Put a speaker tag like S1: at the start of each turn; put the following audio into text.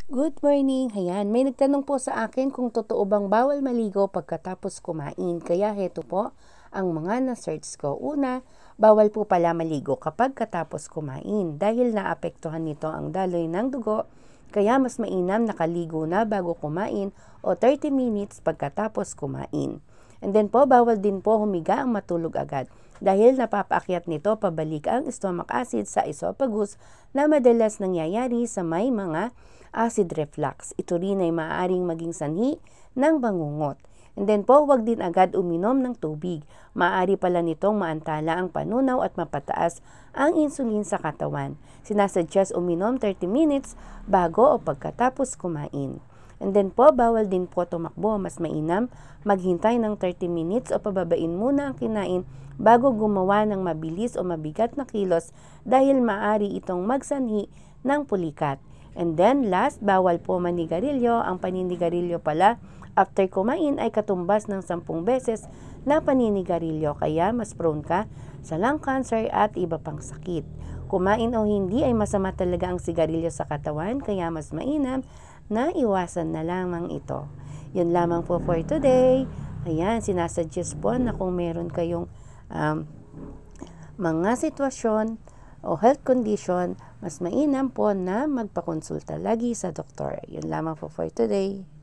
S1: Good morning! Ayan, may nagtanong po sa akin kung totoo bang bawal maligo pagkatapos kumain. Kaya heto po ang mga na-search ko. Una, bawal po pala maligo kapag katapos kumain dahil naapektuhan nito ang daloy ng dugo. Kaya mas mainam nakaligo na bago kumain o 30 minutes pagkatapos kumain. And then po, bawal din po humiga ang matulog agad dahil napapaakyat nito pabalik ang stomach acid sa esophagus na madalas nangyayari sa may mga acid reflux. Ito rin ay maaaring maging sanhi ng bangungot. And then po, huwag din agad uminom ng tubig. Maaari pala nitong maantala ang panunaw at mapataas ang insulin sa katawan. Sinasuggest uminom 30 minutes bago o pagkatapos kumain. And then po, bawal din po tumakbo. Mas mainam maghintay ng 30 minutes o pababain muna ang kinain bago gumawa ng mabilis o mabigat na kilos dahil maaari itong magsanhi ng pulikat. And then last, bawal po manigarilyo. Ang paninigarilyo pala after kumain ay katumbas ng 10 beses na paninigarilyo, kaya mas prone ka sa lung cancer at iba pang sakit. Kumain o hindi ay masama talaga ang sigarilyo sa katawan, kaya mas mainam na iwasan na lamang ito. Yun lamang po for today. Ayan, sinasuggest po na kung meron kayong mga sitwasyon o health condition, mas mainam po na magpakonsulta lagi sa doktor. Yun lamang po for today.